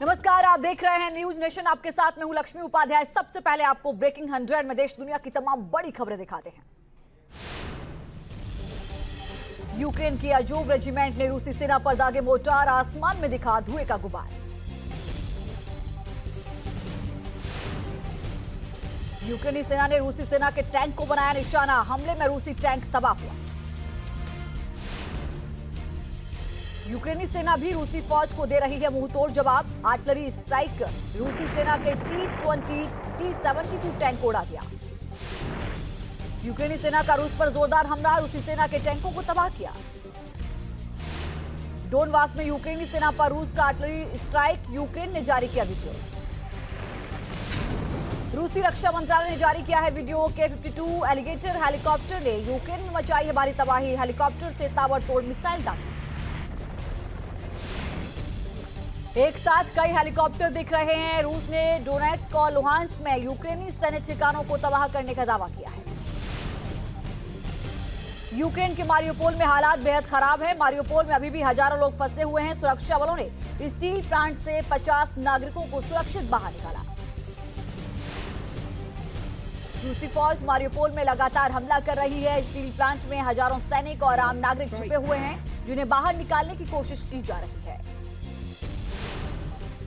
नमस्कार, आप देख रहे हैं न्यूज नेशन। आपके साथ मैं हूं लक्ष्मी उपाध्याय। सबसे पहले आपको ब्रेकिंग 100 में देश दुनिया की तमाम बड़ी खबरें दिखाते हैं। यूक्रेन की अजोव रेजिमेंट ने रूसी सेना पर दागे मोर्टार, आसमान में दिखा धुएं का गुबार। यूक्रेनी सेना ने रूसी सेना के टैंक को बनाया निशाना, हमले में रूसी टैंक तबाह हुआ। यूक्रेनी सेना भी रूसी फौज को दे रही है मुंहतोड़ जवाब, आर्टिलरी स्ट्राइक, रूसी सेना के T-20, T-72 टैंक को उड़ा दिया। यूक्रेनी सेना का रूस पर जोरदार हमला, रूसी सेना के टैंकों को तबाह किया। डोनबास में यूक्रेनी सेना पर रूस का आर्टिलरी स्ट्राइक, यूक्रेन ने जारी किया वीडियो। रूसी रक्षा मंत्रालय ने जारी किया है वीडियो। K-52 एलिगेटर हेलीकॉप्टर ने यूक्रेन में मचाई है भारी तबाही, हेलीकॉप्टर से ताबड़तोड़ मिसाइल दागे। एक साथ कई हेलीकॉप्टर दिख रहे हैं। रूस ने डोनेट्स्क और लुहांस्क में यूक्रेनी सैन्य ठिकानों को तबाह करने का दावा किया है। यूक्रेन के मारियोपोल में हालात बेहद खराब है। मारियोपोल में अभी भी हजारों लोग फंसे हुए हैं। सुरक्षा बलों ने स्टील प्लांट से 50 नागरिकों को सुरक्षित बाहर निकाला। रूसी फौज मारियोपोल में लगातार हमला कर रही है। स्टील प्लांट में हजारों सैनिक और आम नागरिक छिपे हुए हैं, जिन्हें बाहर निकालने की कोशिश की जा रही है।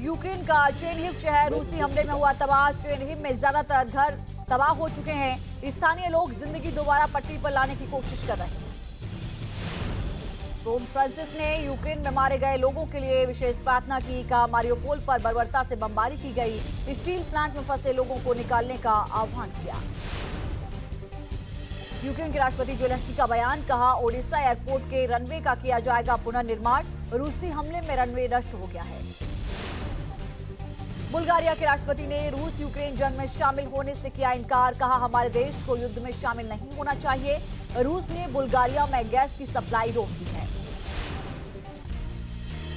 यूक्रेन का चेरनिहिव शहर रूसी हमले में हुआ तबाह। चेरनिहिव में ज्यादातर घर तबाह हो चुके हैं। स्थानीय लोग जिंदगी दोबारा पटरी पर लाने की कोशिश कर रहे हैं। पोप फ्रांसिस ने यूक्रेन में मारे गए लोगों के लिए विशेष प्रार्थना की। कहा, मारियोपोल पर बर्बरता से बमबारी की गई। स्टील प्लांट में फंसे लोगों को निकालने का आह्वान किया। यूक्रेन के राष्ट्रपति ज़ेलेंस्की का बयान, कहा, ओडेसा एयरपोर्ट के रनवे का किया जाएगा पुनर्निर्माण। रूसी हमले में रनवे नष्ट हो गया है। बुल्गारिया के राष्ट्रपति ने रूस यूक्रेन जंग में शामिल होने से किया इनकार। कहा, हमारे देश को युद्ध में शामिल नहीं होना चाहिए। रूस ने बुल्गारिया में गैस की सप्लाई रोक दी है।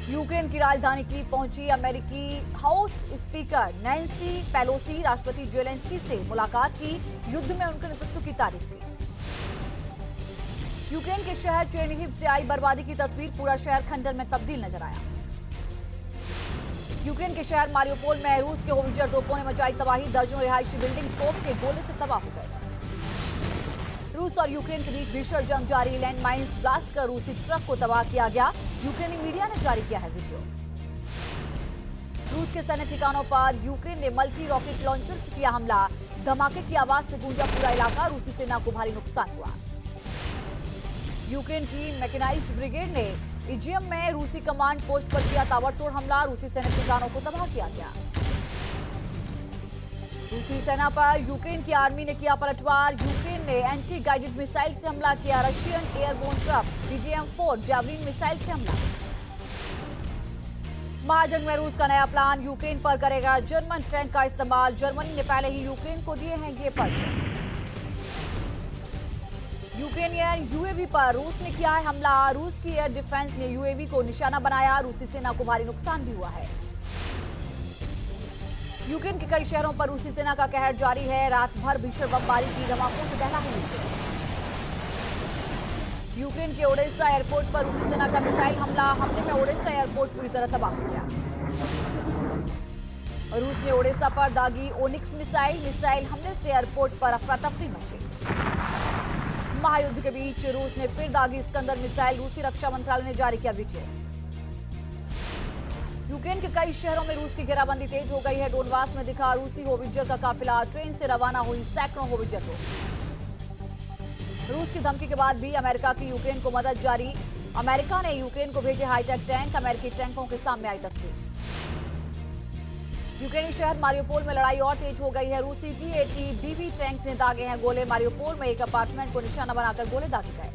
यूक्रेन की राजधानी की पहुंची अमेरिकी हाउस स्पीकर नैंसी पेलोसी। राष्ट्रपति ज़ेलेंस्की से मुलाकात की, युद्ध में उनके नेतृत्व की तारीफ की। यूक्रेन के शहर चेरनिहिव से आई बर्बादी की तस्वीर, पूरा शहर खंडर में तब्दील नजर आया। यूक्रेन के शहर मारियोपोल में रूस के होवित्जर तोपों ने मचाई तबाही। दर्जनों रिहायशी बिल्डिंग तोप के गोले से तबाह हो गए। रूस और यूक्रेन के बीच भीषण जंग जारी। लैंड माइंस ब्लास्ट कर रूसी ट्रक को तबाह किया गया। यूक्रेनी मीडिया ने जारी किया है वीडियो। रूस के सैन्य ठिकानों पर यूक्रेन ने मल्टी रॉकेट लॉन्चर से किया हमला। धमाके की आवाज से गूंजा पूरा इलाका। रूसी सेना को भारी नुकसान हुआ। यूक्रेन की मैकेनाइज्ड ब्रिगेड ने इजियम में रूसी कमांड पोस्ट पर किया ताबड़तोड़ हमला। रूसी सैन्य ठिकानों को तबाह किया गया। रूसी सेना पर यूक्रेन की आर्मी ने किया पलटवार। यूक्रेन ने एंटी गाइडेड मिसाइल से हमला किया। Russian airborne truck TGM-4 javelin missile से हमला। महाजंग में रूस का नया प्लान, यूक्रेन पर करेगा जर्मन टैंक का इस्तेमाल। जर्मनी ने पहले ही यूक्रेन को दिए हैं ये पर्चे। यूक्रेनियन यूएवी पर रूस ने किया है हमला। रूस की एयर डिफेंस ने यूएवी को निशाना बनाया। रूसी सेना को भारी नुकसान भी हुआ है। यूक्रेन के कई शहरों पर रूसी सेना का कहर जारी है। रात भर भीषण बमबारी की, धमाकों से दहला है यूक्रेन के ओडेसा एयरपोर्ट पर रूसी सेना का मिसाइल हमला। हमले में ओडेसा एयरपोर्ट पूरी तरह तबाह हो गया। रूस ने ओडेसा पर दागी ओनिक्स मिसाइल हमले से एयरपोर्ट पर अफरा तफरी मची। महायुद्ध के बीच रूस ने फिर दागी इस्कंदर मिसाइल। रूसी रक्षा मंत्रालय ने जारी किया वीडियो। यूक्रेन के कई शहरों में रूस की घेराबंदी तेज हो गई है। डोनबास में दिखा रूसी होवित्जर का काफिला। ट्रेन से रवाना हुई सैकड़ों होवित्जर। रूस की धमकी के बाद भी अमेरिका की यूक्रेन को मदद जारी। अमेरिका ने यूक्रेन को भेजे हाईटेक टैंक। अमेरिकी टैंकों के सामने आई तस्वीर। यूक्रेनी शहर मारियोपोल में लड़ाई और तेज हो गई है। रूसी T-80 BB टैंक ने दागे हैं गोले। मारियोपोल में एक अपार्टमेंट को निशाना बनाकर गोले दागे गए।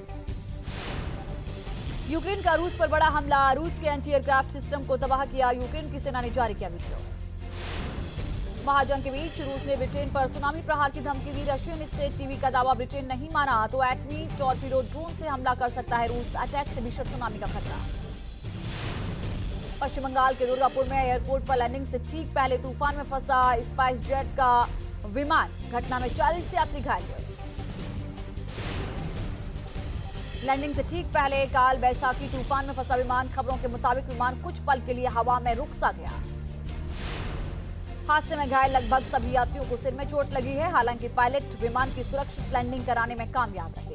यूक्रेन का रूस पर बड़ा हमला। रूस के एंटी एयरक्राफ्ट सिस्टम को तबाह किया। यूक्रेन की सेना ने जारी किया वीडियो। महाजंग के बीच रूस ने ब्रिटेन पर सुनामी प्रहार की धमकी दी। रशियन स्टेट टीवी का दावा, ब्रिटेन नहीं माना तो एटमी टॉर्पीडो ड्रोन से हमला कर सकता है रूस। अटैक से भीषण सुनामी का खतरा। पश्चिम बंगाल के दुर्गापुर में एयरपोर्ट पर लैंडिंग से ठीक पहले तूफान में फंसा स्पाइस जेट का विमान। घटना में 40 यात्री घायल हुए। लैंडिंग से ठीक पहले काल बैसाखी तूफान में फंसा विमान। खबरों के मुताबिक विमान कुछ पल के लिए हवा में रुक सा गया। हादसे में घायल लगभग सभी यात्रियों को सिर में चोट लगी है। हालांकि पायलट विमान की सुरक्षित लैंडिंग कराने में कामयाब रहे।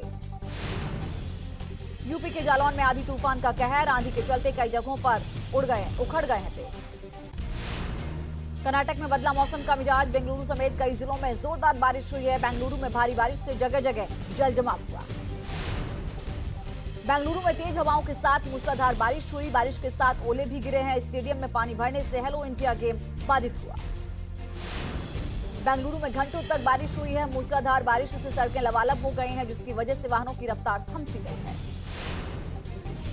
यूपी के जालौन में आंधी तूफान का कहर, आंधी के चलते कई जगहों पर उखड़ गए हैं पेड़। कर्नाटक में बदला मौसम का मिजाज, बेंगलुरु समेत कई जिलों में जोरदार बारिश हुई है। बेंगलुरु में भारी बारिश से जगह जगह जल जमाव हुआ। बेंगलुरु में तेज हवाओं के साथ मूसलाधार बारिश हुई। बारिश के साथ ओले भी गिरे हैं। स्टेडियम में पानी भरने से हेलो इंडिया गेम बाधित हुआ। बेंगलुरु में घंटों तक बारिश हुई है। मूसलाधार बारिश से सड़कें लबालब हो गई हैं, जिसकी वजह से वाहनों की रफ्तार थम सी गई है।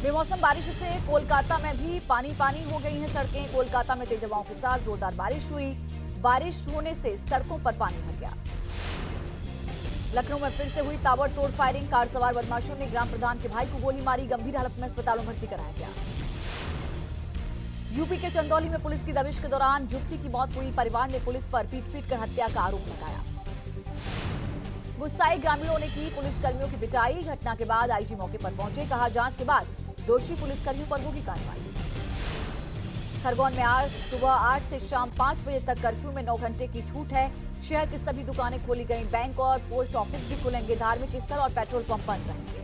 बेमौसम बारिश से कोलकाता में भी पानी पानी हो गई हैं सड़कें। कोलकाता में तेज हवाओं के साथ जोरदार बारिश हुई। बारिश होने से सड़कों पर पानी भर गया। लखनऊ में फिर से हुई ताबड़तोड़ फायरिंग। कार सवार बदमाशों ने ग्राम प्रधान के भाई को गोली मारी। गंभीर हालत में अस्पताल में भर्ती कराया गया। यूपी के चंदौली में पुलिस की दबिश के दौरान युवती की मौत हुई। परिवार ने पुलिस पर पीट-पीट कर हत्या का आरोप लगाया। गुस्साए ग्रामीणों ने की पुलिसकर्मियों की पिटाई। घटना के बाद आईजी मौके पर पहुंचे। कहा, जांच के बाद दोषी पुलिसकर्मियों पर होगी कार्रवाई। खरगोन में आज सुबह 8 से शाम 5 बजे तक कर्फ्यू में 9 घंटे की छूट है। शहर की सभी दुकानें खोली गई। बैंक और पोस्ट ऑफिस भी खुलेंगे। धार्मिक स्थल और पेट्रोल पंप बंद रहेंगे।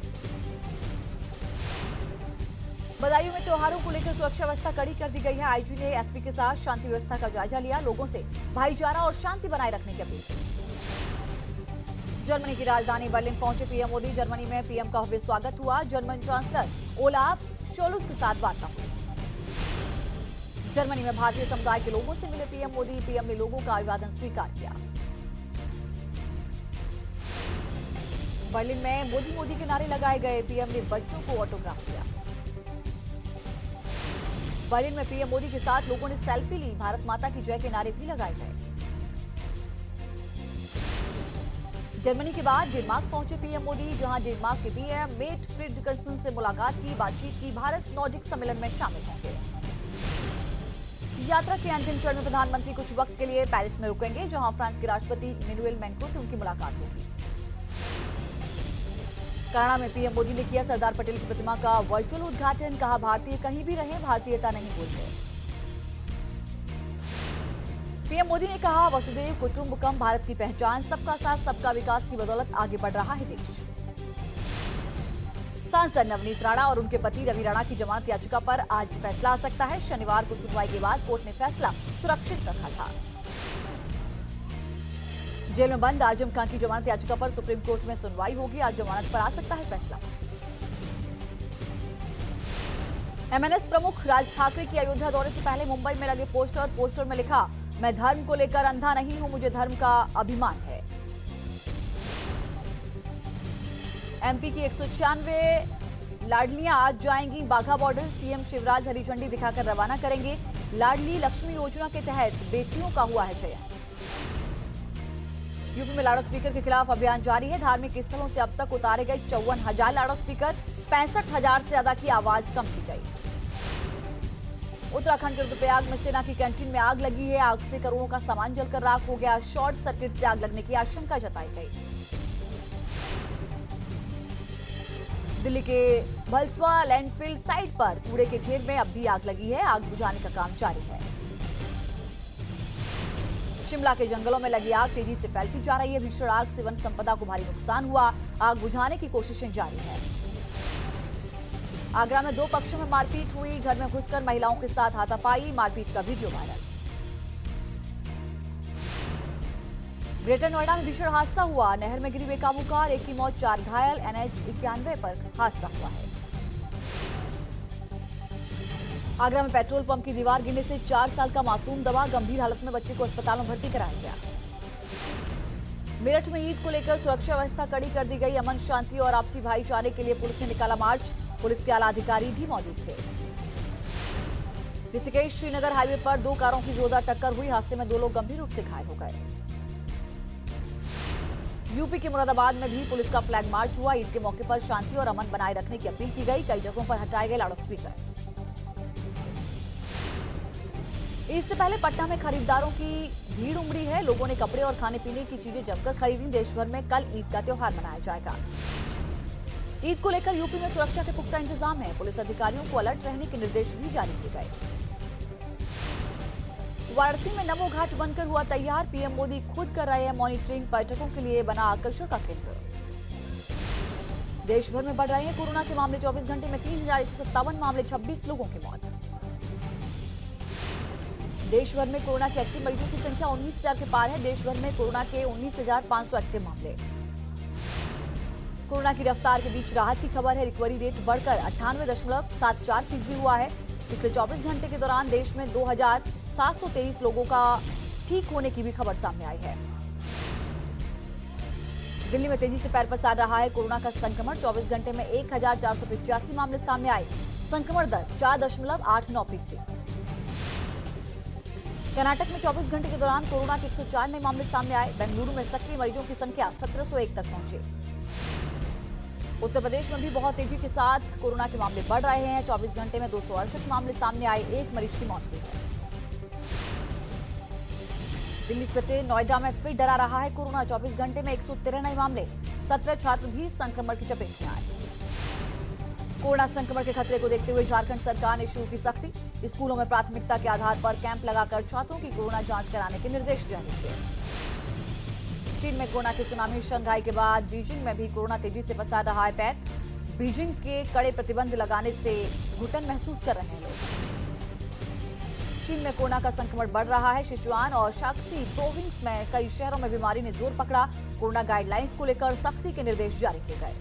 बदायूं में त्योहारों को लेकर सुरक्षा व्यवस्था कड़ी कर दी गई है। आईजी ने एसपी के साथ शांति व्यवस्था का जायजा लिया। लोगों से भाईचारा और शांति बनाए रखने की अपील की। जर्मनी की राजधानी बर्लिन पहुंचे पीएम मोदी। जर्मनी में पीएम का भव्य स्वागत हुआ। जर्मन चांसलर ओलाफ शोल्ज के साथ वार्ता हुई। जर्मनी में भारतीय समुदाय के लोगों से मिले पीएम मोदी। पीएम ने लोगों का अभिवादन स्वीकार किया। बर्लिन में मोदी मोदी के नारे लगाए गए। पीएम ने बच्चों को ऑटोग्राफ दिया। बर्लिन में पीएम मोदी के साथ लोगों ने सेल्फी ली। भारत माता की जय के नारे भी लगाए गए। जर्मनी के बाद डेनमार्क पहुंचे पीएम मोदी, जहां डेनमार्क के पीएम मेट फ्रेडरिक्सन से मुलाकात की। बातचीत की। भारत नॉर्डिक सम्मेलन में शामिल होंगे। यात्रा के अंतिम चरण में प्रधानमंत्री कुछ वक्त के लिए पेरिस में रुकेंगे, जहां फ्रांस के राष्ट्रपति इमैनुएल मैक्रों से उनकी मुलाकात होगी। कनाडा में पीएम मोदी ने किया सरदार पटेल की प्रतिमा का वर्चुअल उद्घाटन। कहा, भारतीय कहीं भी रहे, भारतीयता नहीं भूलते। पीएम मोदी ने कहा, वसुधैव कुटुंबकम भारत की पहचान। सबका साथ सबका विकास की बदौलत आगे बढ़ रहा है देश। सांसद नवनीत राणा और उनके पति रवि राणा की जमानत याचिका पर आज फैसला आ सकता है। शनिवार को सुनवाई के बाद कोर्ट ने फैसला सुरक्षित रखा था। जेल में बंद आजम खान की जमानत याचिका पर सुप्रीम कोर्ट में सुनवाई होगी। आज जमानत पर आ सकता है फैसला। एमएनएस प्रमुख राज ठाकरे की अयोध्या दौरे से पहले मुंबई में लगे पोस्टर में लिखा, मैं धर्म को लेकर अंधा नहीं हूं, मुझे धर्म का अभिमान है। एमपी की 196 लाडलियां आज जाएंगी बाघा बॉर्डर। सीएम शिवराज हरी झंडी दिखाकर रवाना करेंगे। लाडली लक्ष्मी योजना के तहत बेटियों का हुआ है चयन। यूपी में लाउड स्पीकर के खिलाफ अभियान जारी है। धार्मिक स्थलों से अब तक उतारे गए 54,000 लाउड स्पीकर। 65,000 से ज्यादा की आवाज कम की गई। उत्तराखंड के रुद्रप्रयाग में सेना की कैंटीन में आग लगी है। आग से करोड़ों का सामान जलकर राख हो गया। शॉर्ट सर्किट से आग लगने की आशंका जताई गई। दिल्ली के भलसवा लैंडफिल साइट पर कूड़े के ढेर में अब भी आग लगी है। आग बुझाने का काम जारी है। शिमला के जंगलों में लगी आग तेजी से फैलती जा रही है। भीषण आग से वन संपदा को भारी नुकसान हुआ। आग बुझाने की कोशिशें जारी है। आगरा में 2 पक्षों में मारपीट हुई। घर में घुसकर महिलाओं के साथ हाथापाई। मारपीट का वीडियो वायरल। ग्रेटर नोएडा में भीषण हादसा हुआ। नहर में गिरी बेकाबू कार, 1 की मौत, 4 घायल। NH 91 पर हादसा हुआ है। आगरा में पेट्रोल पंप की दीवार गिरने से 4 साल का मासूम दबा। गंभीर हालत में बच्चे को अस्पताल में भर्ती कराया गया। मेरठ में ईद को लेकर सुरक्षा व्यवस्था कड़ी कर दी गई। अमन शांति और आपसी भाईचारे के लिए पुलिस ने निकाला मार्च। पुलिस के आला अधिकारी भी मौजूद थे। ऋषिकेश श्रीनगर हाईवे पर 2 कारों की जोरदार टक्कर हुई। हादसे में 2 लोग गंभीर रूप से घायल हो गए। यूपी के मुरादाबाद में भी पुलिस का फ्लैग मार्च हुआ। ईद के मौके पर शांति और अमन बनाए रखने की अपील की गई। कई जगहों पर हटाए गए लाउड स्पीकर। ईद से पहले पटना में खरीदारों की भीड़ उमड़ी है। लोगों ने कपड़े और खाने पीने की चीजें जमकर खरीदी। देश भर में कल ईद का त्योहार मनाया जाएगा। ईद को लेकर यूपी में सुरक्षा के पुख्ता इंतजाम है। पुलिस अधिकारियों को अलर्ट रहने के निर्देश भी जारी किए गए। वाराणसी में नमो घाट बनकर हुआ तैयार। पीएम मोदी खुद कर रहे हैं मॉनिटरिंग। पर्यटकों के लिए बना आकर्षण का केंद्र। देश भर में बढ़ रहे हैं कोरोना के मामले। 24 घंटे में 3,157 मामले, 26 लोगों की मौत। देश भर में कोरोना के एक्टिव मरीजों की संख्या 19,000 के पार है। देश भर में कोरोना के 19,500 एक्टिव मामले। कोरोना की रफ्तार के बीच राहत की खबर है। रिकवरी रेट बढ़कर 98.74% हुआ है। पिछले 24 घंटे के दौरान देश में 2,723 लोगों का ठीक होने की भी खबर सामने आई है। दिल्ली में तेजी से पैर पसार रहा है कोरोना का संक्रमण। 24 घंटे में 1,485 मामले सामने आए। संक्रमण दर 4.89%। कर्नाटक में 24 घंटे के दौरान कोरोना के 104 नए मामले सामने आए। बेंगलुरु में सक्रिय मरीजों की संख्या 1,701 तक पहुंची। उत्तर प्रदेश में भी बहुत तेजी के साथ कोरोना के मामले बढ़ रहे हैं। 24 घंटे में 268 मामले सामने आए। एक मरीज की मौत हुई है। दिल्ली सटे नोएडा में फिर डरा रहा है कोरोना। 24 घंटे में 113 नए मामले। 17 छात्र भी संक्रमण की चपेट में आए। कोरोना संक्रमण के खतरे को देखते हुए झारखंड सरकार ने शुरू की सख्ती। स्कूलों में प्राथमिकता के आधार पर कैंप लगाकर छात्रों की कोरोना जांच कराने के निर्देश जारी किए। चीन में कोरोना की सुनामी। शंघाई के बाद बीजिंग में भी कोरोना तेजी से पसार रहा है पैर। बीजिंग के कड़े प्रतिबंध लगाने से घुटन महसूस कर रहे हैं लोग। चीन में कोरोना का संक्रमण बढ़ रहा है। सिचुआन और शाक्सी प्रोविंस में कई शहरों में बीमारी ने जोर पकड़ा। कोरोना गाइडलाइंस को लेकर सख्ती के निर्देश जारी किए गए।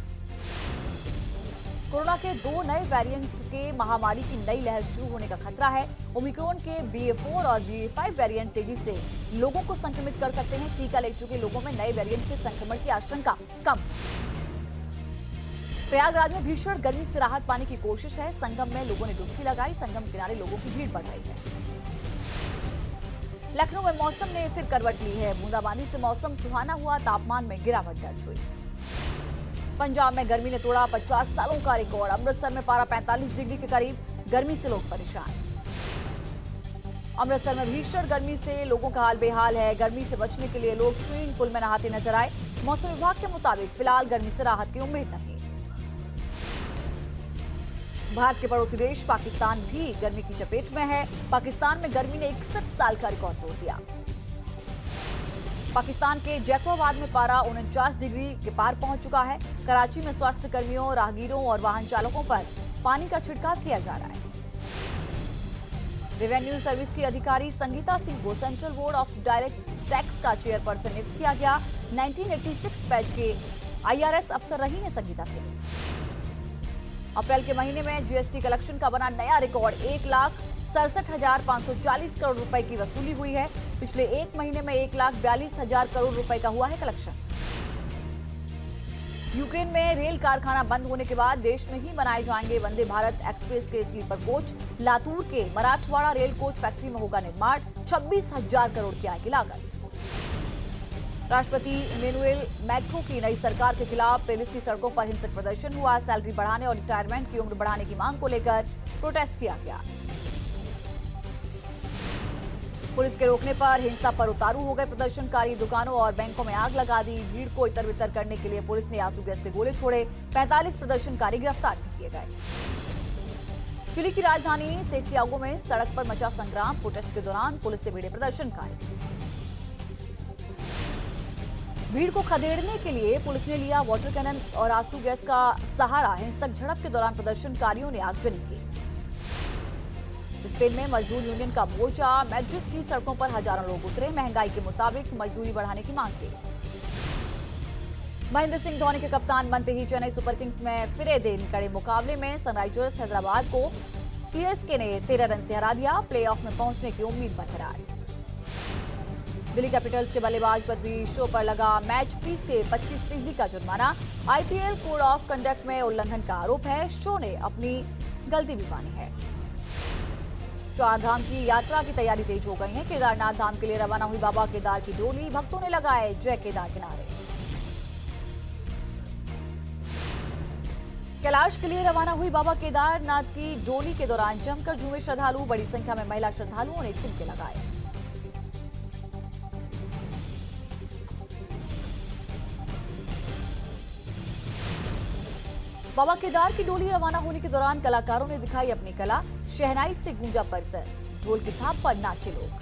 कोरोना के 2 नए वेरिएंट के महामारी की नई लहर शुरू होने का खतरा है। ओमिक्रॉन के BA.4 और BA.5 वेरिएंट तेजी से लोगों को संक्रमित कर सकते हैं। टीका ले चुके लोगों में नए वेरिएंट के संक्रमण की आशंका कम। प्रयागराज में भीषण गर्मी से राहत पाने की कोशिश है। संगम में लोगों ने डुबकी लगाई। संगम किनारे लोगों की भीड़ बढ़ रही है। लखनऊ में मौसम ने फिर करवट ली है। बूंदाबांदी से मौसम सुहाना हुआ। तापमान में गिरावट दर्ज हुई। पंजाब में गर्मी ने तोड़ा 50 सालों का रिकॉर्ड। अमृतसर में पारा 45 डिग्री के करीब। गर्मी से लोग परेशान। अमृतसर में भीषण गर्मी से लोगों का हाल बेहाल है। गर्मी से बचने के लिए लोग स्विमिंग पूल में नहाते नजर आए। मौसम विभाग के मुताबिक फिलहाल गर्मी से राहत की उम्मीद नहीं। भारत के पड़ोसी देश पाकिस्तान भी गर्मी की चपेट में है। पाकिस्तान में गर्मी ने 61 साल का रिकॉर्ड तोड़ दिया। पाकिस्तान के जैकोबाद में पारा 49 डिग्री के पार पहुंच चुका है। कराची में स्वास्थ्य कर्मियों, राहगीरों और वाहन चालकों पर पानी का छिड़काव किया जा रहा है। रेवेन्यू सर्विस की अधिकारी संगीता सिंह को central board of direct tax का चेयरपर्सन नियुक्त किया गया। 1986 बैच के IRS अफसर रही हैं संगीता सिंह। अप्रैल के महीने में जीएसटी कलेक्शन का बना नया रिकॉर्ड। 1,67,540 करोड़ रुपए की वसूली हुई है। पिछले एक महीने में 1,42,000 करोड़ रुपए का हुआ है कलेक्शन। यूक्रेन में रेल कारखाना बंद होने के बाद देश में ही बनाए जाएंगे वंदे भारत एक्सप्रेस के स्लीपर कोच। लातूर के मराठवाड़ा रेल कोच फैक्ट्री में होगा निर्माण। 26,000 करोड़ की आएगी लागत। राष्ट्रपति इमैनुअल मैक्रों की नई सरकार के खिलाफ पेरिस की सड़कों पर हिंसक प्रदर्शन हुआ। सैलरी बढ़ाने और रिटायरमेंट की उम्र बढ़ाने की मांग को लेकर प्रोटेस्ट किया गया। पुलिस के रोकने पर हिंसा पर उतारू हो गए प्रदर्शनकारी। दुकानों और बैंकों में आग लगा दी। भीड़ को इतर बितर करने के लिए पुलिस ने आंसू गैस के गोले छोड़े। 45 प्रदर्शनकारी गिरफ्तार भी किए गए। चिली की राजधानी सेंटियागो में सड़क पर मचा संग्राम। प्रोटेस्ट के दौरान पुलिस से भिड़े प्रदर्शनकारी। भीड़ को खदेड़ने के लिए पुलिस ने लिया वाटर कैनन और आंसू गैस का सहारा। हिंसक झड़प के दौरान प्रदर्शनकारियों ने आगजनी की। स्पेन में मजदूर यूनियन का मोर्चा। मैड्रिड की सड़कों पर हजारों लोग उतरे। महंगाई के मुताबिक मजदूरी बढ़ाने की मांग की। महेंद्र सिंह धोनी के कप्तान बनते ही चेन्नई सुपर किंग्स में फिरे दिन कड़े मुकाबले में सनराइजर्स हैदराबाद को CSK ने 13 रन से हरा दिया। प्लेऑफ में पहुंचने की उम्मीद बरकरार। दिल्ली कैपिटल्स के बल्लेबाज पृथ्वी शो पर लगा मैच फीस के 25% का जुर्माना। IPL कोड ऑफ कंडक्ट में उल्लंघन का आरोप है। शो ने अपनी गलती भी मानी है। चार धाम की यात्रा की तैयारी तेज हो गई है। केदारनाथ धाम के लिए रवाना हुई बाबा केदार की डोली। भक्तों ने लगाए जय केदार के नारे। कैलाश के लिए रवाना हुई बाबा केदारनाथ की डोली के दौरान जमकर झूमे श्रद्धालु। बड़ी संख्या में महिला श्रद्धालुओं ने ठुमके लगाए। बाबा केदार की डोली रवाना होने के दौरान कलाकारों ने दिखाई अपनी कला। शहनाई से गूंजा परिसर। ढोल की थाप पर नाचे लोग।